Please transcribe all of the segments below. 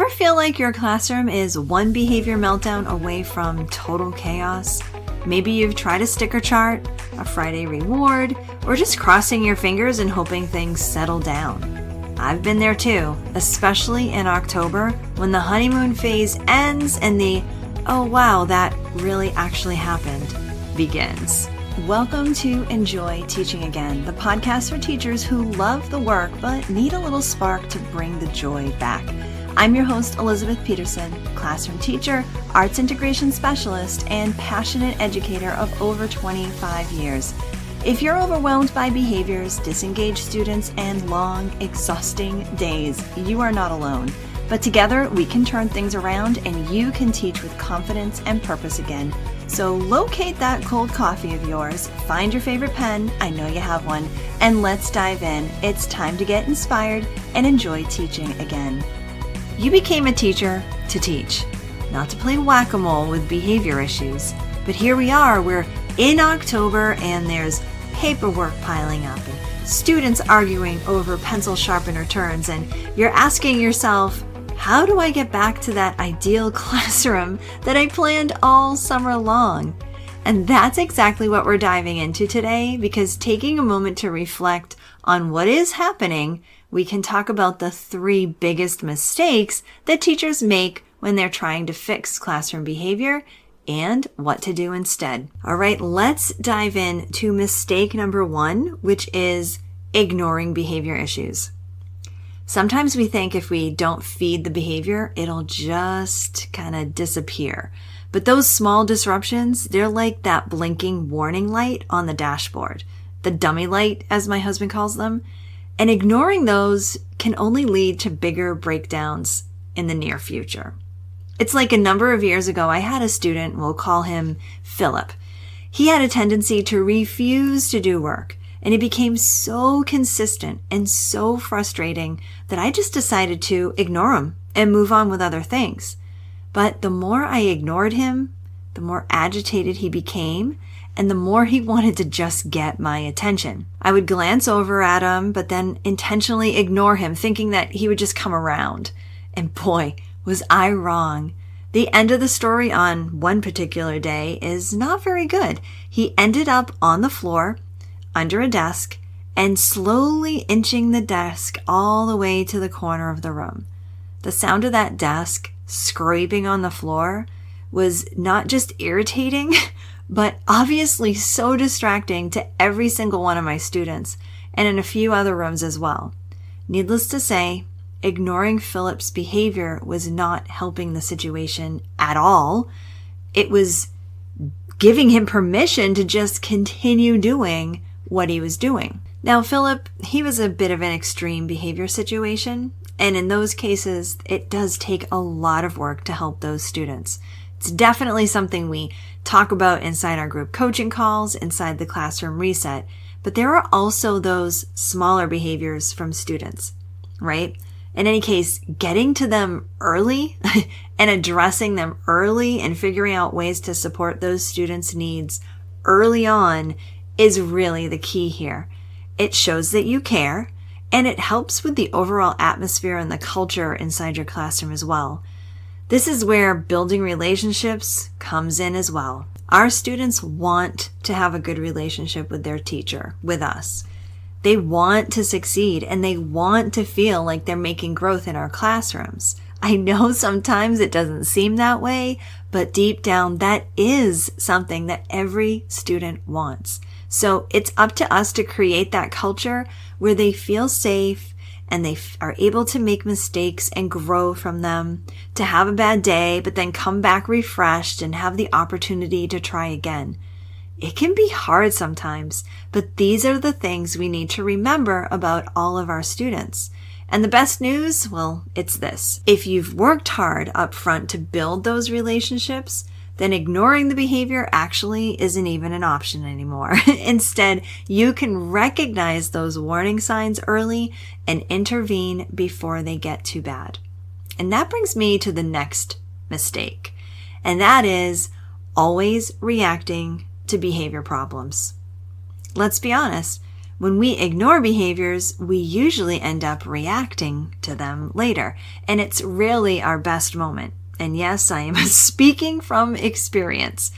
Ever feel like your classroom is one behavior meltdown away from total chaos? Maybe you've tried a sticker chart, a Friday reward, or just crossing your fingers and hoping things settle down. I've been there too, especially in October when the honeymoon phase ends and the, oh wow, that really actually happened, begins. Welcome to Enjoy Teaching Again, the podcast for teachers who love the work but need a little spark to bring the joy back. I'm your host, Elizabeth Peterson, classroom teacher, arts integration specialist, and passionate educator of over 25 years. If you're overwhelmed by behaviors, disengaged students, and long, exhausting days, you are not alone. But together, we can turn things around and you can teach with confidence and purpose again. So locate that cold coffee of yours, find your favorite pen, I know you have one, and let's dive in. It's time to get inspired and enjoy teaching again. You became a teacher to teach, not to play whack-a-mole with behavior issues. But here we are, we're in October and there's paperwork piling up and students arguing over pencil sharpener turns, and you're asking yourself, how do I get back to that ideal classroom that I planned all summer long? And that's exactly what we're diving into today, because taking a moment to reflect on what is happening, we can talk about the 3 biggest mistakes that teachers make when they're trying to fix classroom behavior and what to do instead. All right, let's dive in to mistake number 1, which is ignoring behavior issues. Sometimes we think if we don't feed the behavior, it'll just kind of disappear. But those small disruptions, they're like that blinking warning light on the dashboard, the dummy light, as my husband calls them. And ignoring those can only lead to bigger breakdowns in the near future. It's like a number of years ago, I had a student, we'll call him Philip. He had a tendency to refuse to do work, and it became so consistent and so frustrating that I just decided to ignore him and move on with other things. But the more I ignored him, the more agitated he became, and the more he wanted to just get my attention. I would glance over at him, but then intentionally ignore him, thinking that he would just come around. And boy, was I wrong. The end of the story on one particular day is not very good. He ended up on the floor, under a desk, and slowly inching the desk all the way to the corner of the room. The sound of that desk scraping on the floor was not just irritating, but obviously so distracting to every single one of my students, and in a few other rooms as well. Needless to say, ignoring Philip's behavior was not helping the situation at all. It was giving him permission to just continue doing what he was doing. Now, Philip, he was a bit of an extreme behavior situation, and in those cases, it does take a lot of work to help those students. It's definitely something we talk about inside our group coaching calls, inside the classroom reset, but there are also those smaller behaviors from students, right? In any case, getting to them early and addressing them early and figuring out ways to support those students' needs early on is really the key here. It shows that you care, and it helps with the overall atmosphere and the culture inside your classroom as well. This is where building relationships comes in as well. Our students want to have a good relationship with their teacher, with us. They want to succeed and they want to feel like they're making growth in our classrooms. I know sometimes it doesn't seem that way, but deep down that is something that every student wants. So it's up to us to create that culture where they feel safe and they are able to make mistakes and grow from them, to have a bad day, but then come back refreshed and have the opportunity to try again. It can be hard sometimes, but these are the things we need to remember about all of our students. And the best news, well, it's this. If you've worked hard up front to build those relationships, then ignoring the behavior actually isn't even an option anymore. Instead, you can recognize those warning signs early and intervene before they get too bad. And that brings me to the next mistake, and that is always reacting to behavior problems. Let's be honest, When we ignore behaviors, we usually end up reacting to them later, and it's rarely our best moment. And yes, I am speaking from experience.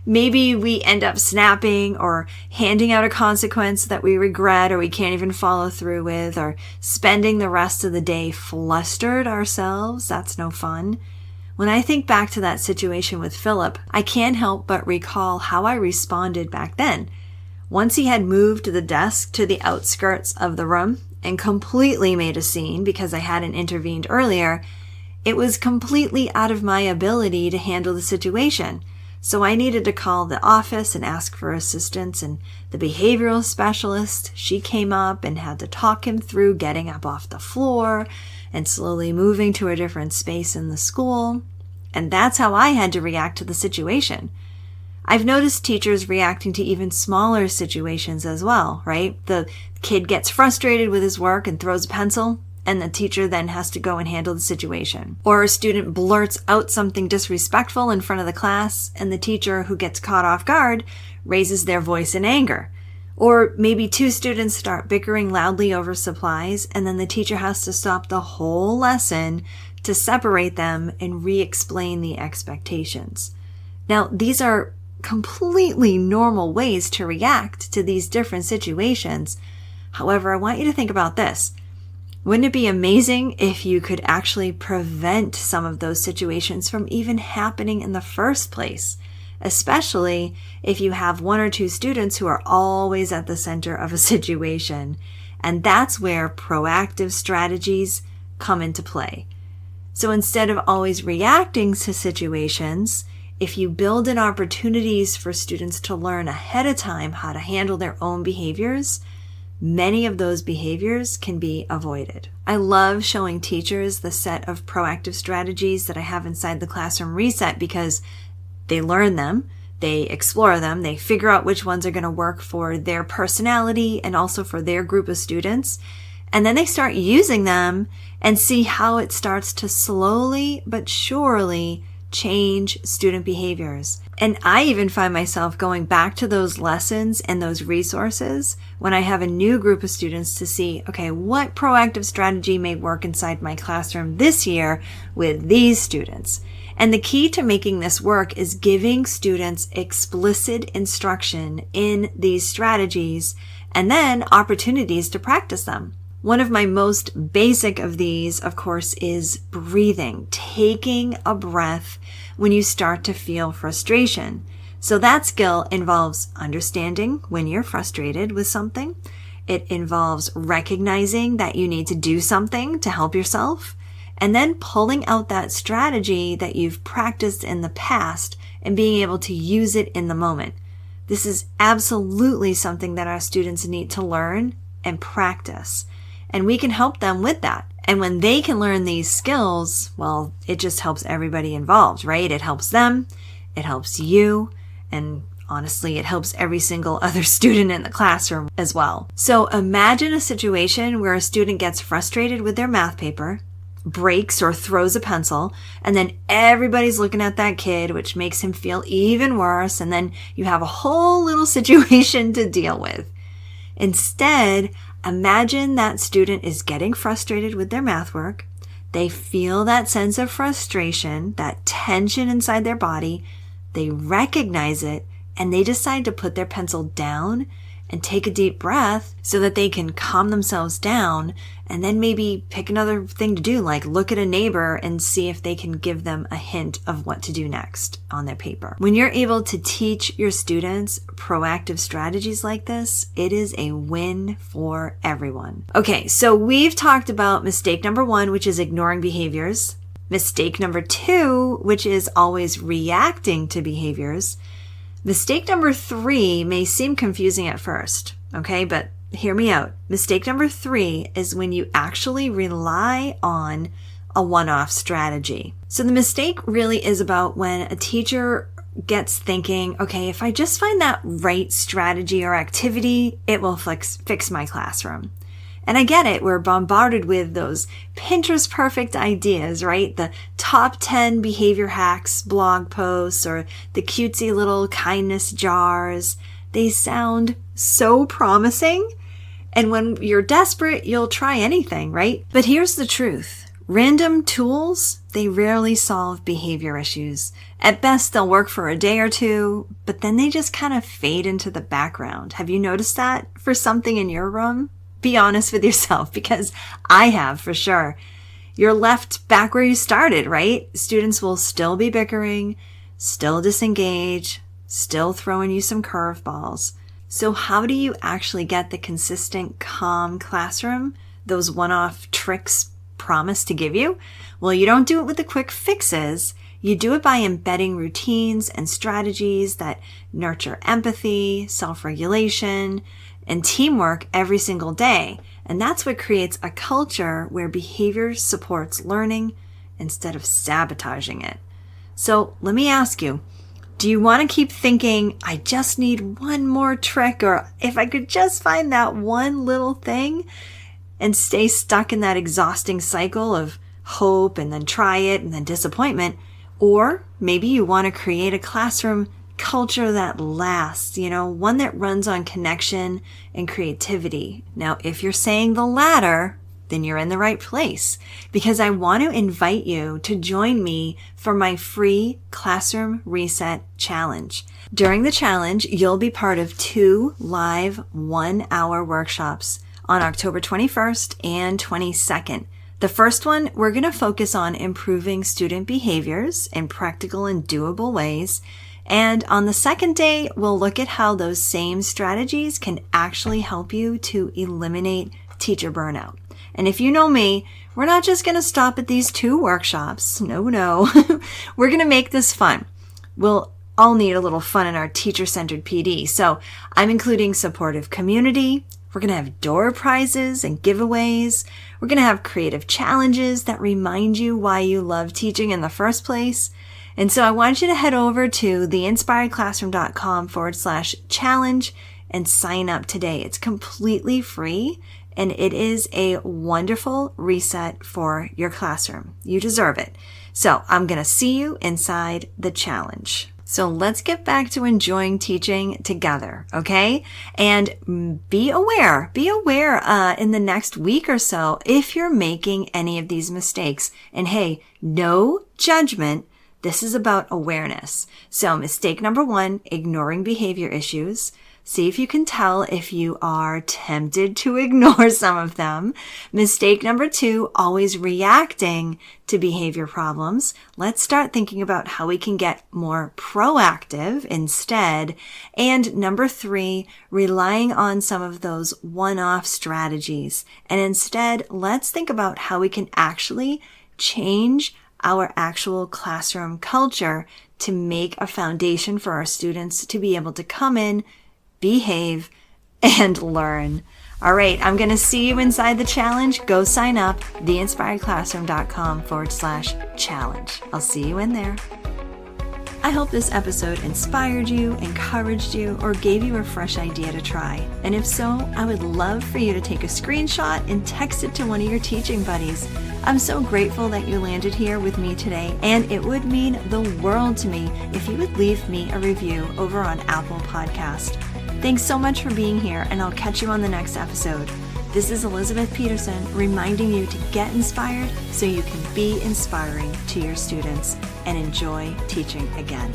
Maybe we end up snapping or handing out a consequence that we regret or we can't even follow through with, or spending the rest of the day flustered ourselves. That's no fun. When I think back to that situation with Philip, I can't help but recall how I responded back then. Once he had moved the desk to the outskirts of the room and completely made a scene because I hadn't intervened earlier, it was completely out of my ability to handle the situation. So I needed to call the office and ask for assistance, and the behavioral specialist, she came up and had to talk him through getting up off the floor and slowly moving to a different space in the school. And that's how I had to react to the situation. I've noticed teachers reacting to even smaller situations as well, right? The kid gets frustrated with his work and throws a pencil, and the teacher then has to go and handle the situation. Or a student blurts out something disrespectful in front of the class, and the teacher, who gets caught off guard, raises their voice in anger. Or maybe two students start bickering loudly over supplies, and then the teacher has to stop the whole lesson to separate them and re-explain the expectations. Now, these are completely normal ways to react to these different situations. However, I want you to think about this. Wouldn't it be amazing if you could actually prevent some of those situations from even happening in the first place? Especially if you have one or two students who are always at the center of a situation. And that's where proactive strategies come into play. So instead of always reacting to situations, if you build in opportunities for students to learn ahead of time how to handle their own behaviors, many of those behaviors can be avoided. I love showing teachers the set of proactive strategies that I have inside the Classroom Reset because they learn them, they explore them, they figure out which ones are going to work for their personality and also for their group of students. And then they start using them and see how it starts to slowly but surely change student behaviors. And I even find myself going back to those lessons and those resources when I have a new group of students to see, okay, what proactive strategy may work inside my classroom this year with these students. And the key to making this work is giving students explicit instruction in these strategies and then opportunities to practice them. One of my most basic of these, of course, is breathing, taking a breath when you start to feel frustration. So that skill involves understanding when you're frustrated with something. It involves recognizing that you need to do something to help yourself, and then pulling out that strategy that you've practiced in the past and being able to use it in the moment. This is absolutely something that our students need to learn and practice. And we can help them with that. And when they can learn these skills, well, it just helps everybody involved, right? It helps them, it helps you, and honestly, it helps every single other student in the classroom as well. So imagine a situation where a student gets frustrated with their math paper, breaks or throws a pencil, and then everybody's looking at that kid, which makes him feel even worse, and then you have a whole little situation to deal with. Instead, imagine that student is getting frustrated with their math work. They feel that sense of frustration, that tension inside their body. They recognize it, and they decide to put their pencil down and take a deep breath so that they can calm themselves down, and then maybe pick another thing to do, like look at a neighbor and see if they can give them a hint of what to do next on their paper. When you're able to teach your students proactive strategies like this, it is a win for everyone. Okay, so we've talked about mistake number 1, which is ignoring behaviors. Mistake number 2, which is always reacting to behaviors. Mistake number 3 may seem confusing at first, okay, but hear me out. Mistake number 3 is when you actually rely on a one-off strategy. So the mistake really is about when a teacher gets thinking, okay, if I just find that right strategy or activity, it will fix my classroom. And I get it, we're bombarded with those Pinterest perfect ideas, right? The top 10 behavior hacks blog posts or the cutesy little kindness jars. They sound so promising. And when you're desperate, you'll try anything, right? But here's the truth. Random tools, they rarely solve behavior issues. At best, they'll work for a day or two, but then they just kind of fade into the background. Have you noticed that for something in your room? Be honest with yourself, because I have for sure. You're left back where you started, right? Students will still be bickering, still disengage, still throwing you some curveballs. So how do you actually get the consistent, calm classroom those one-off tricks promise to give you? Well, you don't do it with the quick fixes. You do it by embedding routines and strategies that nurture empathy, self-regulation, and teamwork every single day. And that's what creates a culture where behavior supports learning instead of sabotaging it. So let me ask you, do you want to keep thinking, I just need one more trick, or if I could just find that one little thing, and stay stuck in that exhausting cycle of hope and then try it and then disappointment? Or maybe you want to create a classroom culture that lasts, one that runs on connection and creativity. Now, if you're saying the latter, then you're in the right place, because I want to invite you to join me for my free Classroom Reset Challenge. During the challenge, you'll be part of 2 live 1-hour workshops on October 21st and 22nd. The first one, we're going to focus on improving student behaviors in practical and doable ways. And on the second day, we'll look at how those same strategies can actually help you to eliminate teacher burnout. And if you know me, we're not just going to stop at these 2 workshops. No. We're going to make this fun. We'll all need a little fun in our teacher-centered PD. So I'm including supportive community. We're going to have door prizes and giveaways. We're going to have creative challenges that remind you why you love teaching in the first place. And so I want you to head over to theinspiredclassroom.com/challenge and sign up today. It's completely free, and it is a wonderful reset for your classroom. You deserve it. So I'm going to see you inside the challenge. So let's get back to enjoying teaching together, okay? And be aware in the next week or so if you're making any of these mistakes. And hey, no judgment. This is about awareness. So mistake number 1, ignoring behavior issues. See if you can tell if you are tempted to ignore some of them. Mistake number 2, always reacting to behavior problems. Let's start thinking about how we can get more proactive instead. And number 3, relying on some of those one-off strategies. And instead, let's think about how we can actually change our actual classroom culture to make a foundation for our students to be able to come in, behave, and learn. All right, I'm going to see you inside the challenge. Go sign up, theinspiredclassroom.com/challenge. I'll see you in there. I hope this episode inspired you, encouraged you, or gave you a fresh idea to try. And if so, I would love for you to take a screenshot and text it to one of your teaching buddies. I'm so grateful that you landed here with me today, and it would mean the world to me if you would leave me a review over on Apple Podcast. Thanks so much for being here, and I'll catch you on the next episode. This is Elizabeth Peterson reminding you to get inspired so you can be inspiring to your students and enjoy teaching again.